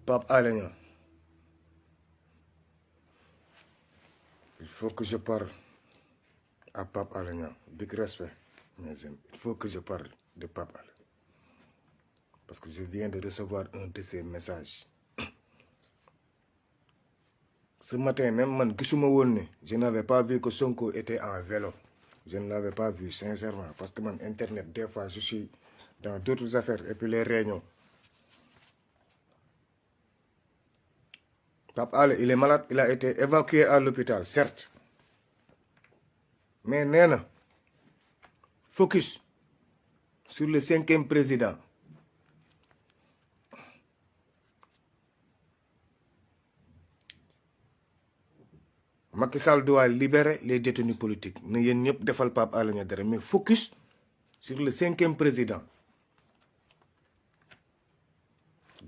Pape Alé Niang, il faut que je parle à Pape Alé Niang. Big respect, mes amis. Il faut que je parle de Pape Alé. Parce que je viens de recevoir un de ses messages. Ce matin, même man, je n'avais pas vu que Sonko était en vélo. Je ne l'avais pas vu, sincèrement. Parce que mon Internet, des fois, je suis dans d'autres affaires. Et puis les réunions. Pape Alé, il est malade. Il a été évacué à l'hôpital, certes. Mais Néna, focus sur le 5e président. Macky Sall doit libérer les détenus politiques. Ne yen ñep defal Pape Alé Niang dara, mais focus sur le 5e président.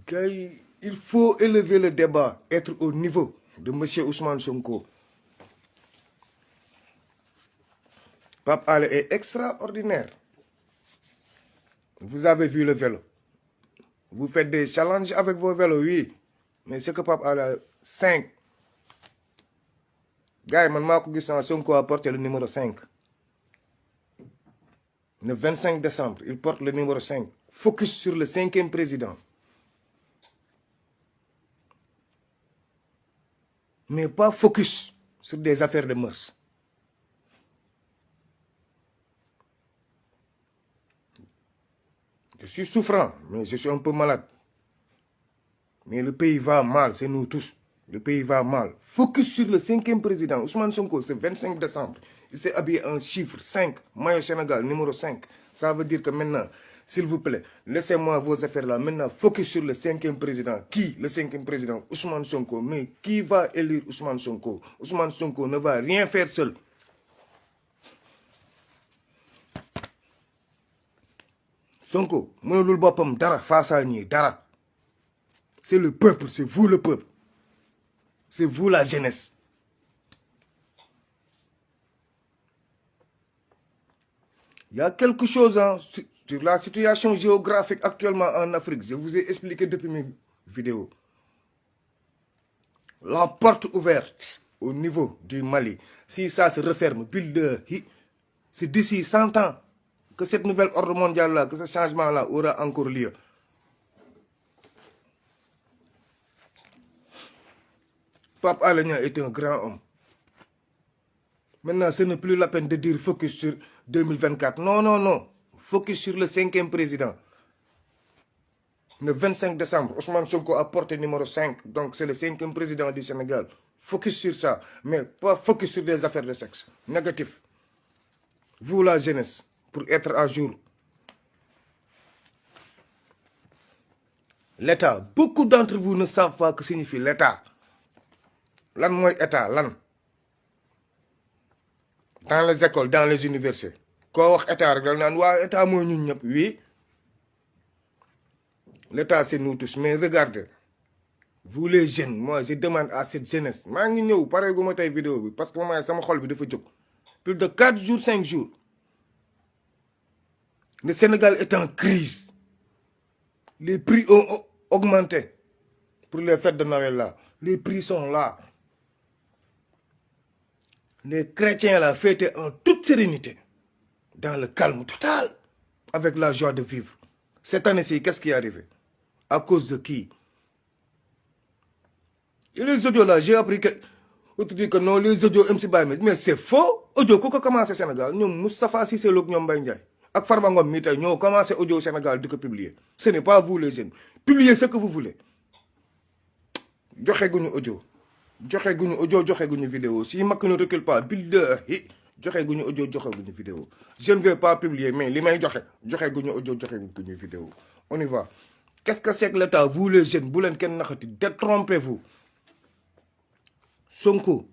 Gay, il faut élever le débat, être au niveau de M. Ousmane Sonko. Pape Alé est extraordinaire. Vous avez vu le vélo. Vous faites des challenges avec vos vélos, oui. Mais c'est que Pape Alé a 5. Gars, Sonko a porté le numéro 5. Le 25 décembre, il porte le numéro 5. Focus sur le 5e président. Mais pas focus sur des affaires de mœurs. Je suis souffrant, mais je suis un peu malade. Mais le pays va mal, c'est nous tous. Le pays va mal. Focus sur le 5e président. Ousmane Sonko, c'est 25 décembre. Il s'est habillé en chiffre 5. Maillot Sénégal, numéro 5. Ça veut dire que maintenant, s'il vous plaît, laissez-moi vos affaires là. Maintenant, focus sur le 5e président. Qui, le 5e président? Ousmane Sonko. Mais qui va élire Ousmane Sonko? Ousmane Sonko ne va rien faire seul. Sonko, mënulul bopam dara face à ñi dara. C'est le peuple, c'est vous le peuple. C'est vous la jeunesse. Il y a quelque chose sur la situation géographique actuellement en Afrique. Je vous ai expliqué depuis mes vidéos. La porte ouverte au niveau du Mali, si ça se referme, c'est d'ici 100 ans que cette nouvelle ordre mondiale-là, que ce changement-là aura encore lieu. Pape Alé Niang est un grand homme. Maintenant, ce n'est plus la peine de dire focus sur 2024. Non, non, non. Focus sur le 5e président. Le 25 décembre, Ousmane Sonko a porté numéro 5. Donc, c'est le 5e président du Sénégal. Focus sur ça. Mais pas focus sur des affaires de sexe. Négatif. Vous, la jeunesse, pour être à jour. L'État. Beaucoup d'entre vous ne savent pas ce que signifie l'État. Lan moy état lan dans les écoles, dans les universités. Ko wax état rek dal nan wa état moy ñun ñep. Oui. L'état c'est nous tous, mais regardez. Vous les jeunes, moi je demande à cette jeunesse. Ma ngi ñew paré guma tay vidéo bi parce que moment sama xol bi dafa jog. Plus de 4 jours, 5 jours. Le Sénégal est en crise. Les prix ont augmenté pour les fêtes de Noël là. Les prix sont là. Les chrétiens là fêtaient en toute sérénité, dans le calme total, avec la joie de vivre. Cette année-ci, qu'est-ce qui est arrivé? À cause de qui? Et les audios là, j'ai appris que... On te dit que non, les audios MC Baye, mais c'est faux. Audio, quand on commence au Sénégal, nous, Moustapha Cissé Lo, nous, Mbaye Ndiaye, ak Farba Ngom mi tay ñoo commencé audio au Sénégal de publier. Ce n'est pas vous les jeunes. Publiez ce que vous voulez. Joxe guñu audio. Joxe guñu audio, joxe guñu vidéo. Si Macky ne recule pas, joxe guñu audio, joxe guñu vidéo. Je ne vais pas publier, mais li may joxe guñu audio, joxe guñu vidéo. On y va. Qu'est-ce que c'est que l'État? Vous les jeunes, bu len ken naxati, détrompez-vous. Sonko,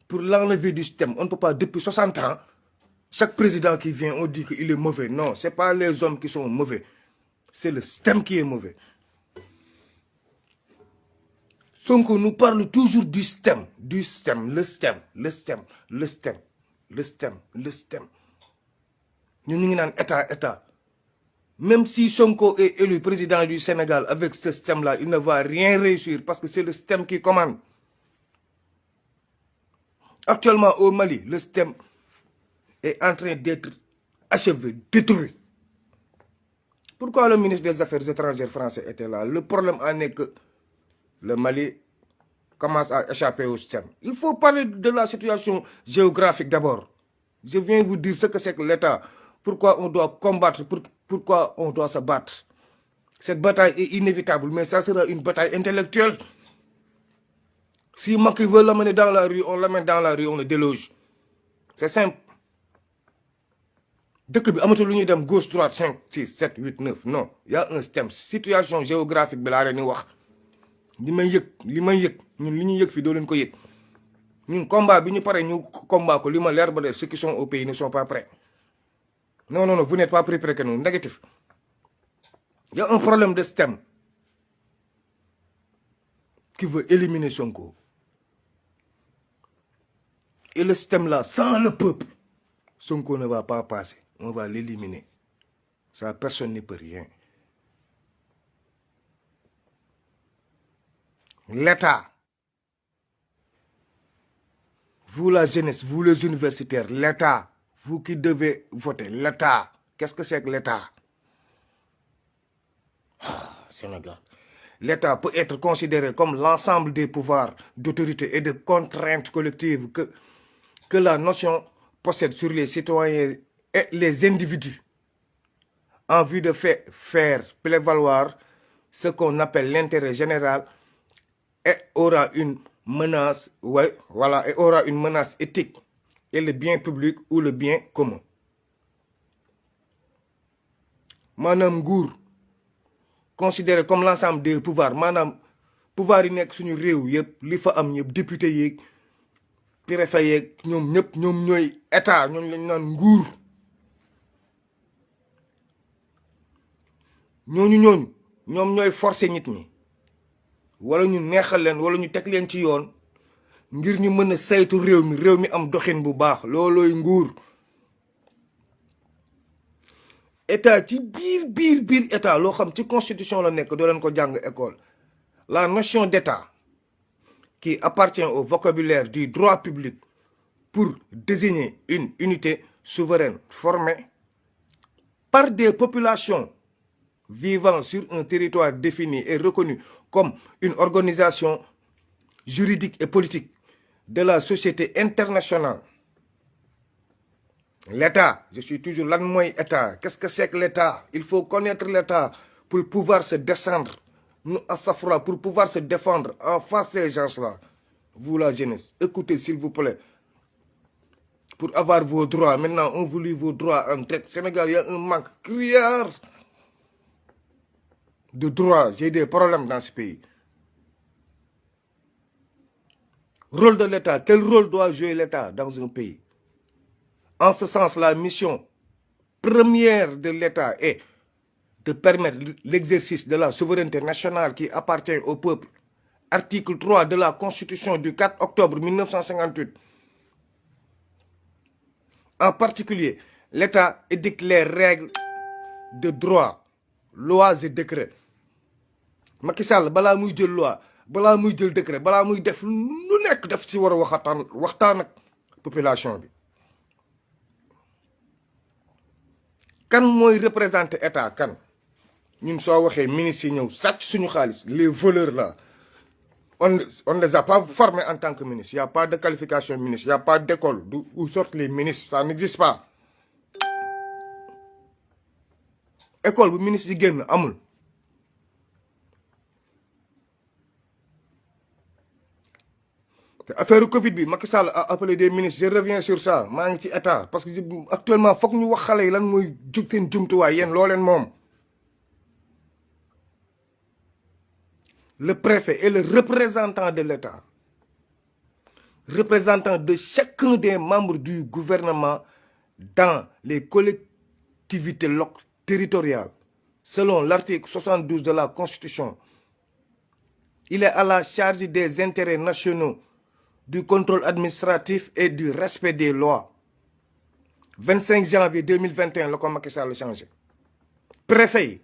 pour l'enlever du système, on ne peut pas, depuis 60 ans, chaque président qui vient, on dit qu'il est mauvais. Non, ce n'est pas les hommes qui sont mauvais. C'est le système qui est mauvais. Sonko nous parle toujours du système. Du système, le système, le système, le système, le système, le système. Nous sommes dans état, état. Même si Sonko est élu président du Sénégal avec ce système-là, il ne va rien réussir parce que c'est le système qui commande. Actuellement au Mali, le système est en train d'être achevé, détruit. Pourquoi le ministre des Affaires étrangères français était là? Le problème en est que le Mali commence à échapper au système. Il faut parler de la situation géographique d'abord. Je viens vous dire ce que c'est que l'État. Pourquoi on doit combattre, pourquoi on doit se battre. Cette bataille est inévitable, mais ça sera une bataille intellectuelle. Si Macky veut l'amener dans la rue, on l'amène dans la rue, on le déloge. C'est simple. Dès que nous dem gauche, droite, 5, 6, 7, 8, 9, non. Il y a un système. Situation géographique, li may yëg ñun li ñuy yëg fii doo leen ko yëg ñun combat bi ñu pare ñu combat ko li ma leer ba leer ceux qui sont au pays ne sont pas prêts non non non vous n'êtes pas plus prêts que nous négatif. Il y a un problème de système qui veut éliminer Sonko et le système là sans le peuple Sonko ne va pas passer, on va l'éliminer. Ça personne n'y peut rien. L'État, vous la jeunesse, vous les universitaires, l'État, vous qui devez voter, l'État, qu'est-ce que c'est que l'État? Sénégal. L'État peut être considéré comme l'ensemble des pouvoirs d'autorité et de contraintes collectives que la nation possède sur les citoyens et les individus en vue de faire prévaloir ce qu'on appelle l'intérêt général et aura une menace, ouais, voilà, et aura une menace éthique et le bien public ou le bien commun. Madame Gour, considéré comme l'ensemble des pouvoirs, Madame pouvoir yi nek suñu réew yépp li fa am ñëpp député yeeg préfet yeeg ñoom ñëpp ñoom ñooy état ñoom lañ naan nguur ñoom ñooy forcer nit ñi wala ñu neexal leen wala ñu teg leen ci yoon ngir ñu mën a saytu réew mi am doxin bu baax loolooy nguur état ci biir état loo xam ci constitution la nekk doo leen ko jàng école la notion d'état qui appartient au vocabulaire du droit public pour désigner une unité souveraine formée par des populations vivant sur un territoire défini et reconnu comme une organisation juridique et politique de la société internationale. L'État, je suis toujours lan mooy État. Qu'est-ce que c'est que l'État? Il faut connaître l'État pour pouvoir se descendre, pour pouvoir se défendre en face de ces gens-là. Vous la jeunesse, écoutez s'il vous plaît. Pour avoir vos droits, maintenant on vous lit vos droits en tête. Sénégal, il y a un manque criard de droits. J'ai des problèmes dans ce pays. Rôle de l'État. Quel rôle doit jouer l'État dans un pays? En ce sens, la mission première de l'État est de permettre l'exercice de la souveraineté nationale qui appartient au peuple. Article 3 de la Constitution du 4 octobre 1958. En particulier, l'État édicte les règles de droit, lois et décrets. Macky Sall balaa muy jël loi balaa muy jël décret balaa muy def lu nekk def ci war a waxtaan ak population bi. Kan mooy représenter état kan ñun soo waxee ministres yi ñëw sàcc suñu xaalis les voleurs là on ne les a pas formés en tant que ministre. Il n'y a pas de qualification ministre, il n'y a pas d'école d'où sortent les ministres, ça n'existe pas. École bu ministre yi génn amul. Affaire Covid bi Macky Sall a appelé des ministres, je reviens sur ça maa ngi ci état parce que actuellement foog ñu wax xale yi lan mooy jug seen jumtuwaay yéen loo leen moom. Le préfet est le représentant de l'État, représentant de chacun des membres du gouvernement dans les collectivités territoriales, selon l'article 72 de la Constitution. Il est à la charge des intérêts nationaux, du contrôle administratif et du respect des lois. 25 janvier 2021, le Macky Sall a changé. préfet yi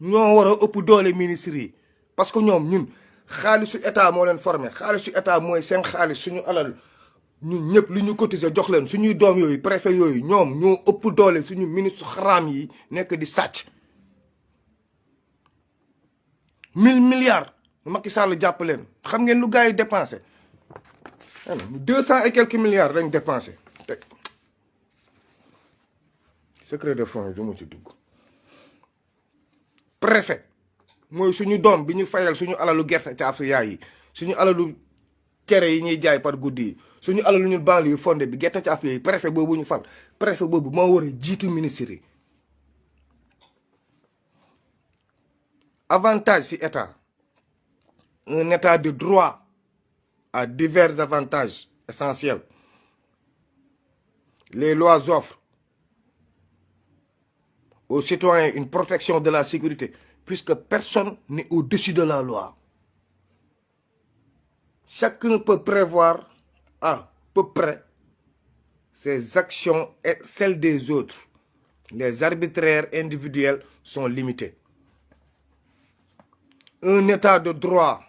ñoo war a ëpp doole ministres yi parce que ñoom ñun xaalisu état moo leen formé xaalisu état mooy seen xaalis suñu alal ñun ñëpp li ñu cotiser jox leen suñuy doom yooyu préfet yooyu ñoom ñoo ëpp doole suñu ministre xaraam yi nekk di sàcc 1000 milliards Macky Sall jàpp leen xam ngeen lu gars yi dépensé 200 et quelques milliards lañ dépensé teg secret de fonds yi du ma ci dugg préfet mooy suñu doom bi ñu fayal suñu alalu gerte caaf yaay yi suñu alalu cere yi ñuy jaay par guddi yi suñu alalu ñun banlieue fondé bi gerte caaf yaay préfet boobu ñu fal préfet boobu moo war a jiitu ministre yi avantage ci état un état de droit a divers avantages essentiels les lois offrent aux citoyens une protection de la sécurité puisque personne n'est au-dessus de la loi. Chacun peut prévoir à peu près ses actions et celles des autres. Les arbitraires individuels sont limités. Un état de droit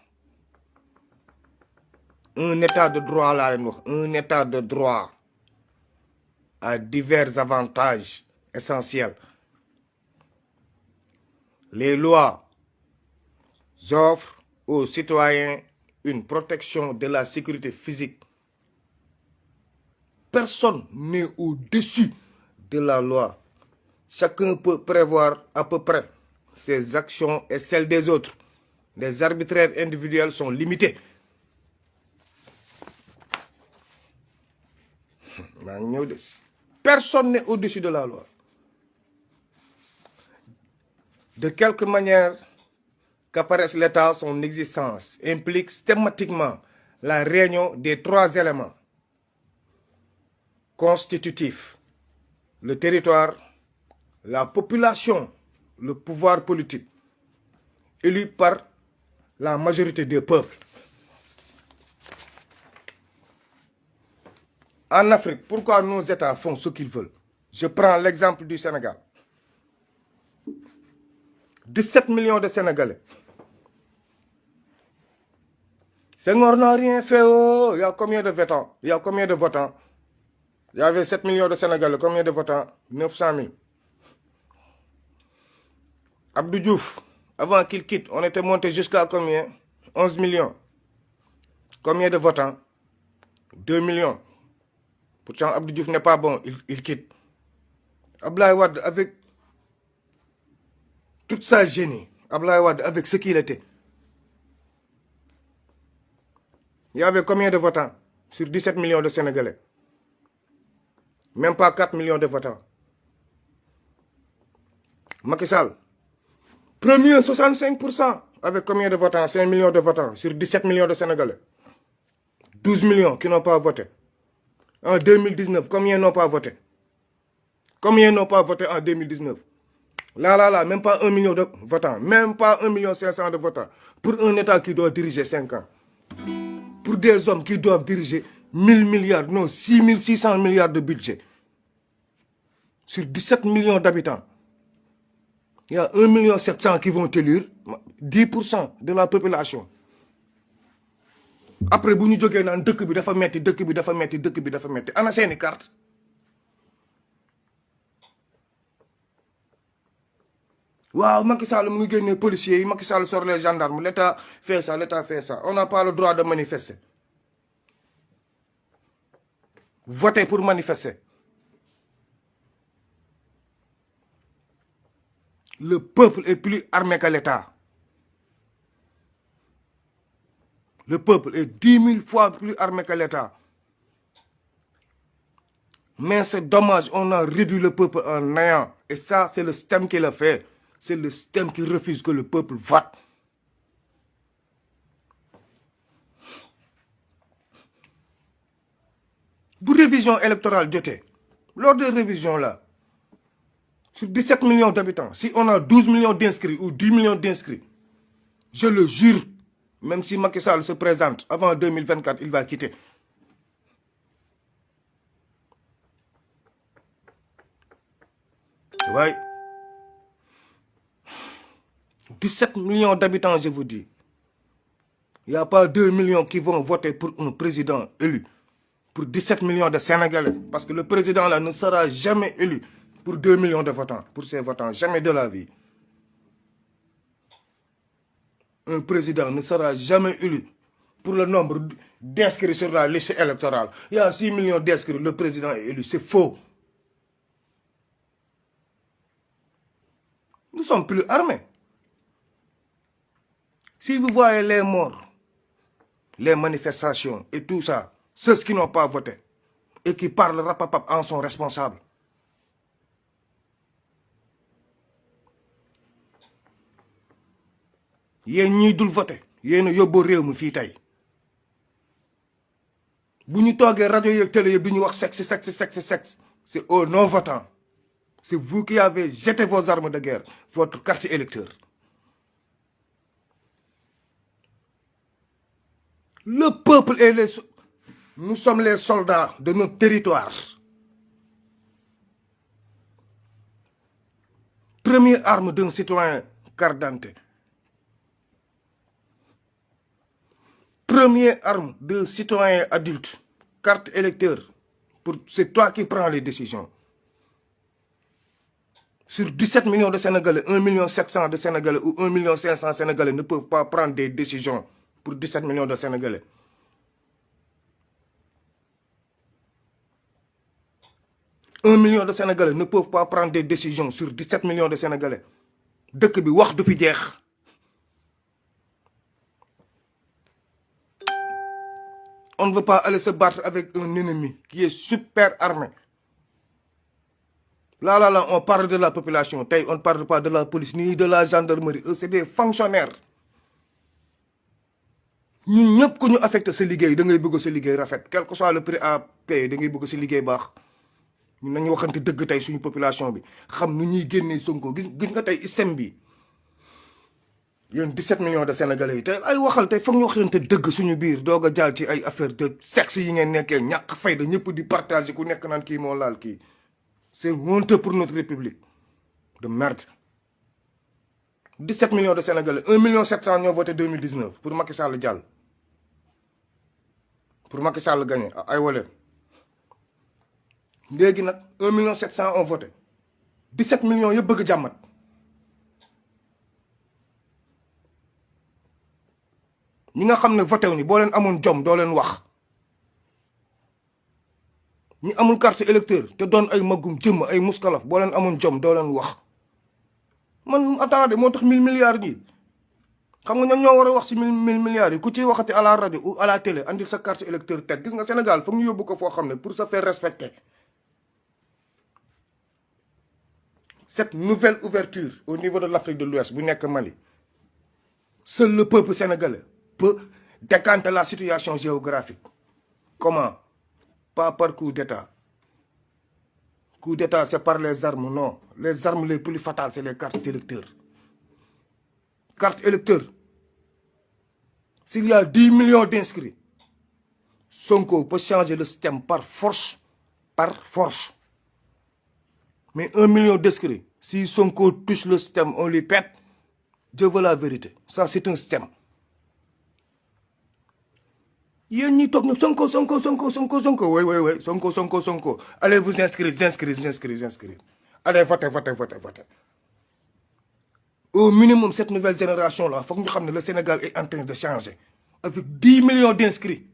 laa leen wax un état de droit a divers avantages essentiels. Les lois offrent aux citoyens une protection de la sécurité physique. Personne n'est au-dessus de la loi. Chacun peut prévoir à peu près ses actions et celles des autres. Les arbitraires individuels sont limités. Personne n'est au-dessus de la loi. De quelque manière qu'apparaisse l'État, son existence implique systématiquement la réunion des trois éléments constitutifs: le territoire, la population, le pouvoir politique, élu par la majorité des peuples. En Afrique, pourquoi nos États font ce qu'ils veulent? Je prends l'exemple du Sénégal. 17 millions de Sénégalais. Senghor n'a rien fait. Oh, il y a combien de votants? Il y a combien de votants? Il y avait 7 millions de Sénégalais. Combien de votants? 900 000. Abdou Diouf, avant qu'il quitte, on était monté jusqu'à combien? 11 millions. Combien de votants? 2 millions. Pourtant, Abdou Diouf n'est pas bon, il quitte. Abdoulaye Wade, avec toute sa génie, Abdoulaye Wade, avec ce qu'il était, il y avait combien de votants sur 17 millions de Sénégalais? Même pas 4 millions de votants. Macky Sall, premier 65%, avec combien de votants? 5 millions de votants sur 17 millions de Sénégalais. 12 millions qui n'ont pas voté. En 2019, combien n'ont pas voté? Combien n'ont pas voté en 2019? Là, même pas 1 million de votants. Même pas 1 million 500 de votants. Pour un État qui doit diriger 5 ans. Pour des hommes qui doivent diriger 1000 milliards, non, 6600 milliards de budget. Sur 17 millions d'habitants. Il y a 1 million 700 qui vont élire 10% de la population. Après, bu ñu jógee naan dëkk bi dafa metti, dëkk bi dafa metti, dëkk bi dafa metti. Ana seeni carte? Waaw, Macky Sall mu ngi génne policiers yi, Macky Sall sort les gendarmes, l'État fait ça, l'État fait ça. On n'a pas le droit de manifester. Votez pour manifester. Le peuple est plus armé que l'État. Le peuple est 10 000 fois plus armé que l'État. Mais c'est dommage, on a réduit le peuple en néant. Et ça, c'est le système qui l'a fait. C'est le système qui refuse que le peuple vote. Pour révision électorale jotee, lors de révision là, sur 17 millions d'habitants, si on a 12 millions d'inscrits ou 10 millions d'inscrits, je le jure, même si Macky Sall se présente avant 2024, il va quitter. Ouais. 17 millions d'habitants, je vous dis. Il n'y a pas 2 millions qui vont voter pour un président élu. Pour 17 millions de Sénégalais. Parce que le président là ne sera jamais élu pour 2 millions de votants. Pour ses votants. Jamais de la vie. Un président ne sera jamais élu pour le nombre d'inscrits sur la liste électorale. Il y a 6 millions d'inscrits. Le président est élu. C'est faux. Nous sommes plus armés. Si vous voyez les morts, les manifestations et tout ça, ceux qui n'ont pas voté et qui parlent rapapap en sont responsables. Yéen ñi dul voté yéen a yóbbu réew mi fii tey bu ñu toogee rajo yeeg télé yëpp du ñu wax sexe c'est aux non-votants. C'est vous qui avez jeté vos armes de guerre, votre carte électeur. Le peuple et nous sommes les soldats de notre territoire. Première arme d'un citoyen, carte d'identité. Première arme d'un citoyen adulte, carte électeur. C'est toi qui prends les décisions. Sur 17 millions de Sénégalais, 1,7 million de Sénégalais ou 1,5 million de Sénégalais ne peuvent pas prendre des décisions pour 17 millions de Sénégalais. Un million de Sénégalais ne peuvent pas prendre des décisions sur 17 millions de Sénégalais. Dëkk bi wax du fi jeex. On ne veut pas aller se battre avec un ennemi qui est super armé. Là, on parle de la population. On ne parle pas de la police ni de la gendarmerie. Eux, c'est des fonctionnaires. Nous ñëpp ko ñu affecté sa liggéey da ngay bëgg sa liggéey rafet quel que soit le prix à payer da ngay bëgg sa liggéey baax ñun nañu waxante dëgg tey suñu population bi xam nu ñuy génnee Sonko gis nga tey système bi yéen 17 millions de Sénégalais yi tey ay waxal tey foog ñu waxante dëgg suñu biir doog a jaal ci ay affaire de sexe yi ngeen nekkee ñàkk fayda ñëpp di partager ku nekk naan kii moo laal kii. C'est honteux pour notre République de merde. 17 millions de Sénégalais, 1,7 million ont voté 2019 pour Macky Sall dial. Pour Macky Sall gagner. Ay wolé. Légui nak 1,7 million ont voté. 17 millions yëpp bëgg jàmmat. Ñi nga xam ne voté wu ni boo leen amoon jom doo leen wax. ñi amul carte électeur te doon ay magum jëm ay muskalaf boo leen amoon jom doo leen wax man attendez moo tax 1000 milliards yi xam nga ñoom ñoo war a wax si 1000 milliards yi ku ciy waxati à la radio ou à la télé andil sa carte électeur teg gis nga Sénégal foog ñu yóbbu ko foo xam ne pour se faire respecter cette nouvelle ouverture au niveau de l'Afrique de l'Ouest bu nekk Mali seul le peuple sénégalais peut décanter la situation géographique. Comment? Pas par coup d'État. Coup d'État, c'est par les armes, non. Les armes les plus fatales, c'est les cartes électeurs. Cartes électeurs. S'il y a 10 millions d'inscrits, Sonko peut changer le système par force. Par force. Mais 1 million d'inscrits, si Sonko touche le système, on lui pète. Dieu veut la vérité. Ça, c'est un système. Yéen ñi toog na Sonko oui Sonko allez vous inscrire allez voter. Au minimum cette nouvelle génération là faut que ñu xam ne le Sénégal est en train de changer avec 10 millions d'inscrits.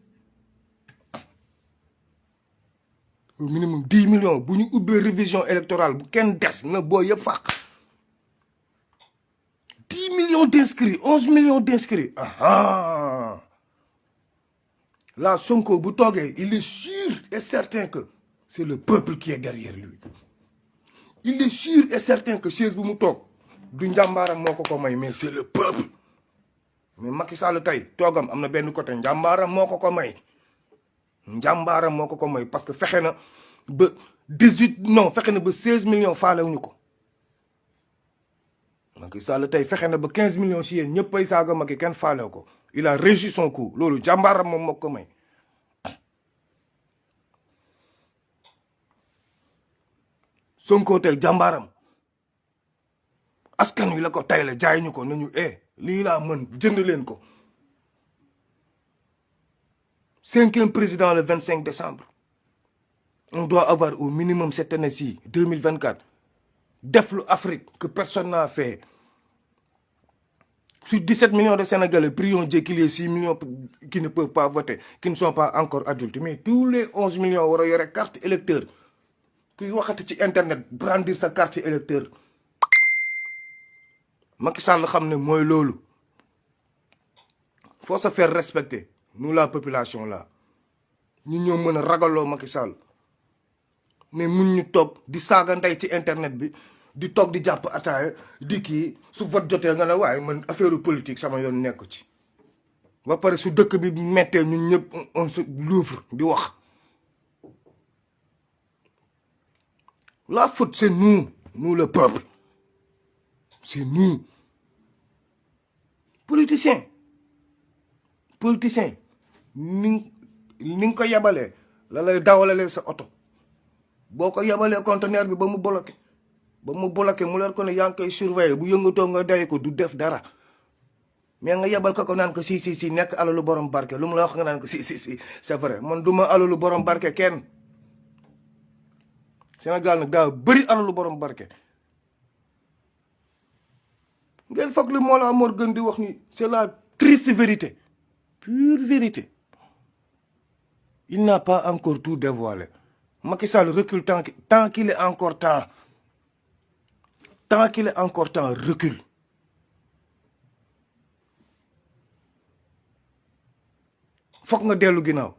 Au minimum 10 millions bu ñu ubbee révision électorale bu kenn des na boo yëpp fàq 10 millions d'inscrits 11 millions d'inscrits Là, Sonko bu toogee il est sûr et certain que c'est le peuple qui est derrière lui. Il est sûr et certain que chaise bu mu toog du njàmbaaram moo ko may mais c'est le peuple. Mais Macky Sall tey toogam am na benn côté njàmbaaram moo ko may. Njàmbaaram moo ko may parce que fexe na ba 16 millions faalewuñu ko. Macky Sall tey fexe na ba 15 millions si yéen ñëppay saaga Macky kenn faalew ko. Il a réussi son coup loolu jàmbaaram moom moo ko may. Sonko tey jàmbaaram askan wi la ko tay la jaay ñu ko nañu lii laa mën jënd leen ko 5e président le 25 décembre on doit avoir au minimum cette année-ci 2024 def lu Afrique que personne n'a fait. Sur 17 millions de Sénégalais, prions Dieu qu'il y ait 6 millions qui ne peuvent pas voter, qui ne sont pas encore adultes. Mais tous les 11 millions auront une carte électeur. Qui waxati ci internet brandir sa carte électeur. Macky Sall xam ne mooy loolu. Faut se faire respecter, nous la population là. Ñu ñoo mën a ragaloo Macky Sall. Mais mun ñu toog di saaga ndey ci internet bi. di toog di jàpp ataaya di kii su vote jotee nga ne waaye man affaire politique sama yoon nekk ci ba pare su dëkk bi mettee ñun ñëpp on se l'ouvre di wax la faute c'est nous le peuple c'est nous politiciens ni nga ko yabalee la lay dawalalee sa oto boo ko yabalee conteneur bi ba mu bloqué mu leer ko ne yaa ngi koy surveiller bu yëngatoo nga day ko du def dara mais nga yebal ko naan ko si nekk alalu borom barke lu mu la wax nga naan ko si c'est vrai man duma alalu borom barke kenn Sénégal nag daa bëri alalu borom barke ngeen foog li moo la amoor gën di wax ni c'est la triste vérité pure vérité il n'a pas encore tout dévoilé Macky Sall recule tant qu'il est encore temps tant qu'il est encore temps, recule. Faut nga dellu ginnaaw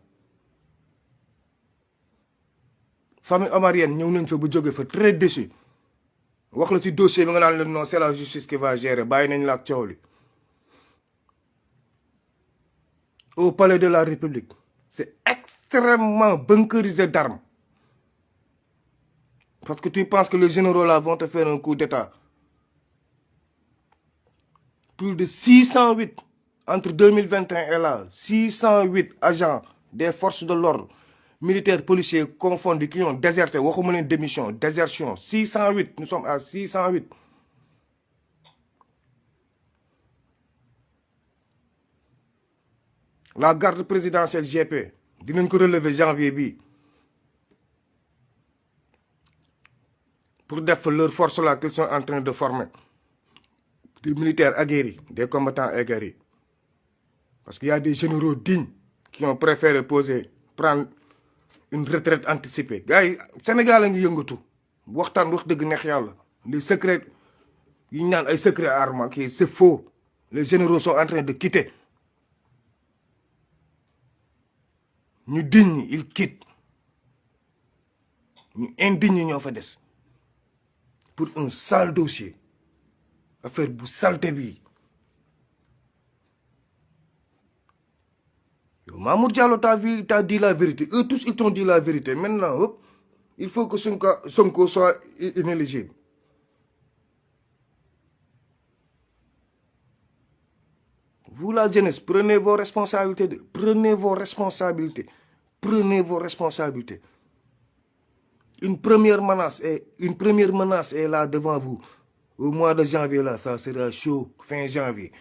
famille omarienne ñëw nañ fa bu jóge fa très déçu wax la ci dossier bi nga naan leen non c'est la justice qui va gérer bàyyi nañ la ak coow li au palais de la République c'est extrêmement bunkerisé d'armes. Parce que tu penses que les généraux là vont te faire un coup d'état. Plus de 608 entre 2021 et là, 608 agents des forces de l'ordre, militaires, policiers confondus qui ont déserté, waxuma leen démission, désertion, 608, nous sommes à 608. La garde présidentielle GP, dinañ ko relever janvier bi. Pour défendre leurs forces là qu'ils sont en train de former. Des militaires aguerris, des combattants aguerris. Parce qu'il y a des généraux dignes qui ont préféré prendre une retraite anticipée. Gars yi Sénégal a ngi yëngatu waxtaan wax dëgg neex yàlla les secrets yi ñu naan ay secrets armes kii c'est faux. Les généraux sont en train de quitter. ñu digne ils quittent. ñu indigne ñoo fa des. Pour un sale dossier affaire bu salte bi yow Mamour Diallo t'as dit la vérité eux tous ils t'ont dit la vérité maintenant hop il faut que Sonko soit inéligible vous la jeunesse prenez vos responsabilités Une première menace est là devant vous. Au mois de janvier, là, ça sera chaud, fin janvier.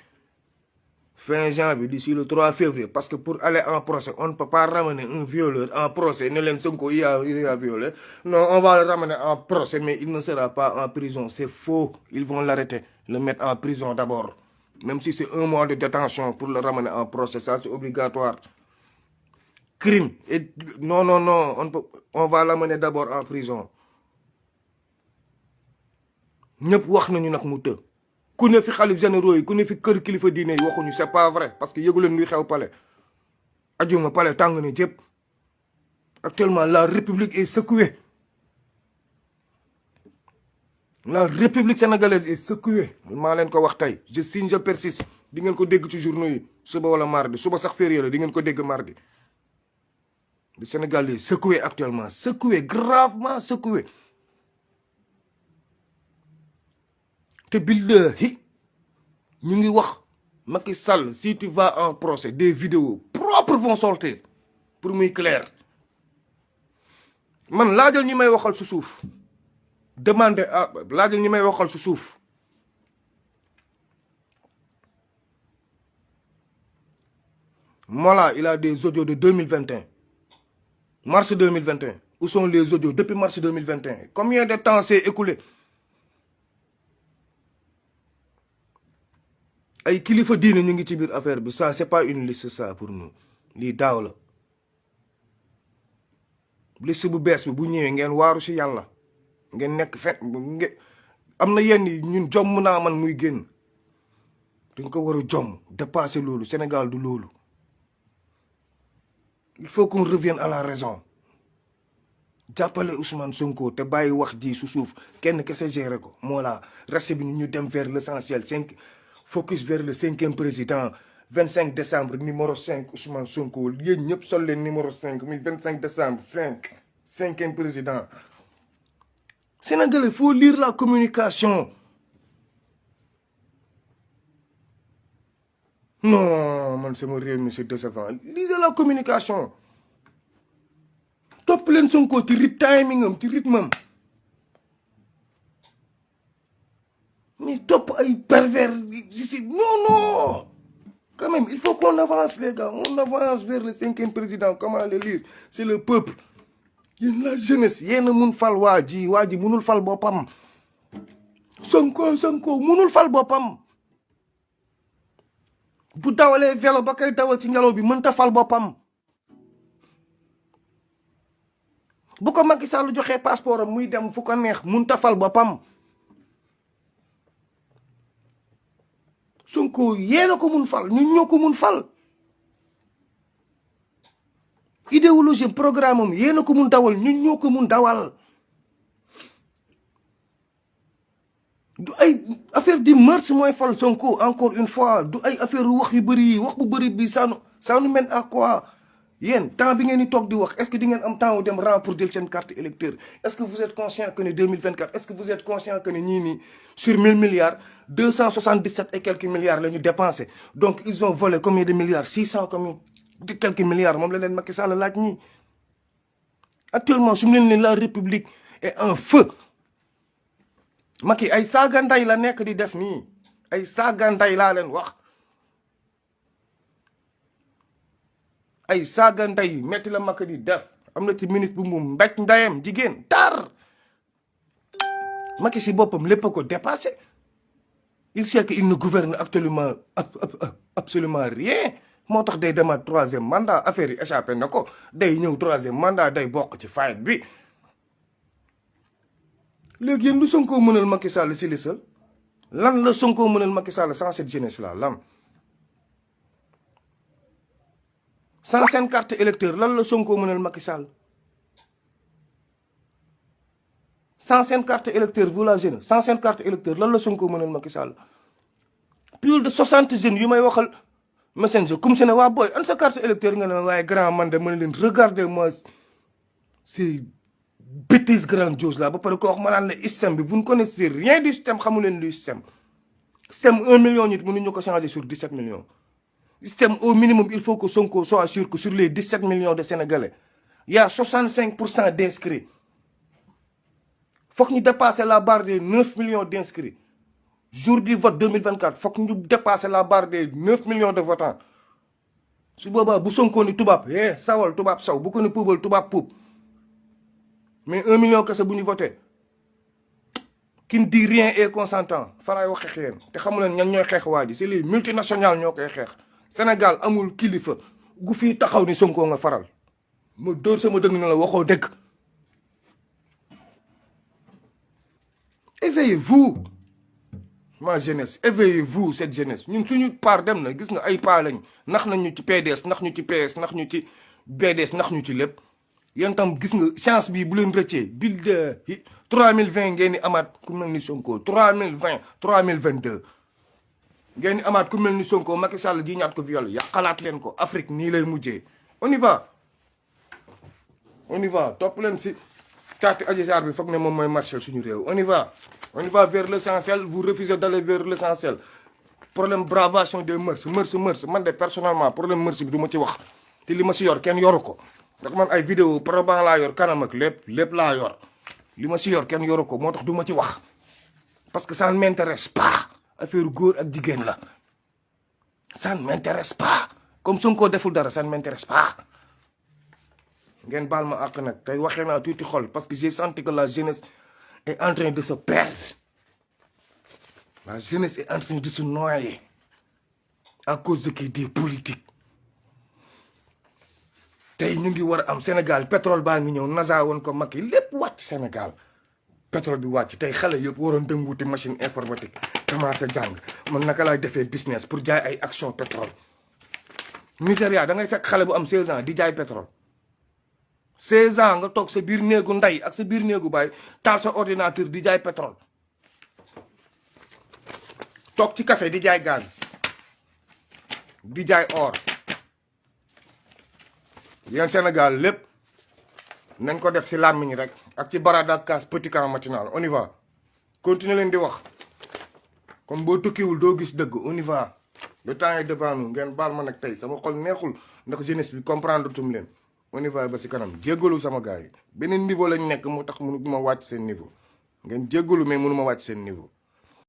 Fin janvier, d'ici le 3 février. Parce que pour aller en procès, on ne peut pas ramener un violeur en procès. Ne l'en Sonko, il a violé. Non, on va le ramener en procès, mais il ne sera pas en prison. C'est faux. Ils vont l'arrêter, le mettre en prison d'abord. Même si c'est 1 mois de détention pour le ramener en procès, ça c'est obligatoire. Crime. Et non, on va l'amener d'abord en prison. ñëpp wax nañu nag mu të ku ne fi xalif généraux yi ku ne fi kër kilifa diine yi waxuñu c'est pas vrai parce que yëgu leen luy xew palais ajuma palais tàng na jëpp actuellement la république est secouée la république sénégalaise est secouée maa leen ko wax tey je signe je persiste di ngeen ko dégg ci journaux yi suba wala mardi suba sax férié la di ngeen ko dégg mardi le Sénégal est secoué actuellement secoué gravement secoué te billahi ñu ngi wax Macky Sall si tu vas en procès des vidéos propres vont sortir pour muy clair man laajal ñi may waxal su suuf demandé laajal ñi may waxal su suuf Mollah, il a des audios de 2021. Mars 2021. Où sont les audios depuis mars 2021? Combien de temps s'est écoulé? Ay kilifa diine ñu ngi ci biir affaire bi. Ça, c'est pas une liste ça pour nous. Lii daaw la. Liste bu bees bi bu ñëwee ngeen waaru ci yàlla. Ngeen nekk fet am na yenn ñun jomm naa man muy génn. dañ ko war a jomm dépasser loolu Sénégal du loolu. Il faut qu'on revienne à la raison. jàppale Ousmane Sonko te bàyyi wax ji su suuf kenn kese géré ko moo la reste bi ñu dem vers l'essentiel focus vers le 5e président 25 décembre numéro 5 Ousmane Sonko yéen ñëpp sol leen numéro 5 muy 25 décembre 5e président. Sénégalais, il faut lire la communication. Non, man sama réew mi c'est décevant. Lisez la communication. Topp leen Sonko ci timing am ci rythme am. Mais topp ay pervers ici. Non. Quand même, il faut qu'on avance les gars. On avance vers le 5e président. Comment le lire? C'est le peuple. Yéen la jeunesse yéen a mun fal waa ji munul fal boppam. Sonko munul fal boppam. bu dawalee vélo ba koy dawal ci ngelaw bi mënta fal boppam. bu ko Macky Sall joxee passeport am muy dem fu ko neex mënta fal boppam. Sonko yéen a ko mun fal ñun ñoo ko mun fal. idéologie programme am yéen a ko mun dawal ñun ñoo ko mun dawal. du ay affaire di mœurs mooy fal Sonko encore une fois du ay affaire wax yu bëri yi wax bu bëri bi ça nous mène à quoi yéen temps bi ngeen di toog di wax est-ce que di ngeen am temps wu dem rang pour jël seen carte électeur est-ce que vous êtes conscient que ne 2024 est-ce que vous êtes conscient que ne ñii nii sur 1000 milliards 277 et quelques milliards la ñu dépensé donc ils ont volé combien de milliards 600 combien de quelques milliards moom la leen Macky Sall laaj ñii actuellement su mu leen la république est en feu. Macky ay saaga nday la nekk di def nii ay saaga nday laa leen wax ay saaga nday metti la Macky di def am na ci ministre bu mu mbéj ndayam jigéen tar Macky si boppam lépp a ko dépassé il sait que il ne gouverne actuellement absolument rien moo tax day demaat 3e mandat affaire yi échappé na ko day ñëw 3e mandat day bokk ci fight bi. léegi yéen lu Sonko mënal Macky Sall si li sal lan la Sonko mënal Macky Sall sans cette jeunesse là lan sans seen carte électeur lan la Sonko mënal Macky Sall sans seen carte électeur vous la jeune sans seen carte électeur lan la Sonko mënal Macky Sall plus de 60 jeunes yu may waxal messenger comme si ne waa booy an sa carte électeur nga ne waaye grand man de mën leen regardez-moi c'est bêtise grandiose là ba pare ko wax ma naan la système bi vous ne connaissez rien du système xamu leen du système 1 million nit mënuñu ko changer sur 17 millions système au minimum il faut que Sonko soit sûr que sur les 17 millions de Sénégalais il y a 65% d'inscrits foog ñu dépasser la barre des 9 millions d'inscrits jour du vote 2024 foog ñu dépasser la barre des 9 millions de votants su boobaa bu Sonko ni tubaab sawal tubaab saw bu ko ni puubal tubaab puub mais 1 million kese bu ñu voté qui ne dit rien et consentant faraay wax xeex yéen te xamu leen ñan ñooy xeex waa ji c'est les multinationales ñoo koy xeex Sénégal amul kilifa gu fii taxaw ni Sonko nga faral ma dóor sama dëgg na la waxoo dëgg. éveillez-vous ma jeunesse éveillez-vous cette jeunesse ñun suñu part dem na gis nga ay part lañ nax nañu ci PDS nax ñu ci PS nax ñu ci BDS nax ñu ci lépp. yéen tam gis nga chance bi bu leen rëccee bil de 3020 ngeen di amaat ku mel ni Sonko 3020 3022 ngeen di amaat ku mel ni Sonko Macky Sall ji ñaat ko viol ya xalaat leen ko Afrique nii lay mujjee on y va topp leen si carte Adji Sarr bi foog ne moom mooy marché suñu réew on y va vers l'essentiel vous refusez d'aller vers l'essentiel problème bravation des mœurs man de personnellement problème mœurs bi du ma ci wax te li ma si yor kenn yoru ko ndax man ay vidéo probant laa yor kanam ak lépp laa yor li ma si yor kenn yoru ko moo tax du ma ci wax parce que ça ne m'intéresse pas affaire góor ak jigéen la ça ne m'intéresse pas comme Sonko deful dara ça ne m'intéresse pas ngeen baal ma àq nag tey waxee naa tuuti xol parce que j'ai senti que la jeunesse est en train de se perdre la jeunesse est en train de se noyer à cause de qui des politiques tey ñu ngi war a am Sénégal pétrole baa ngi ñëw NASA woon ko Macky lépp wàcc Sénégal pétrole bi wàcc tey xale yëpp waroon dem wuti machine informatique commencé jàng man naka laay defee business pour jaay ay action pétrole Nigéria da ngay fekk xale bu am 16 ans di jaay pétrole 16 ans nga toog sa biir néegu ndey ak sa biir néegu baay taal sa ordinateur di jaay pétrole toog ci café di jaay gaz di jaay or yéen Sénégal lépp nañ ko def ci làmmiñ rek ak ci barada ak kaas petit camp matinal on y va continuer leen di wax comme boo tukkiwul doo gis dëgg on y va le temps est devant nous ngeen baal ma nag tey sama xol neexul ndax jeunesse bi comprendre tum leen on y va ba ci kanam jéggalu sama gars yi beneen niveau lañ nekk moo tax mënu ma wàcc seen niveau ngeen jéggalu mais mënu ma wàcc seen niveau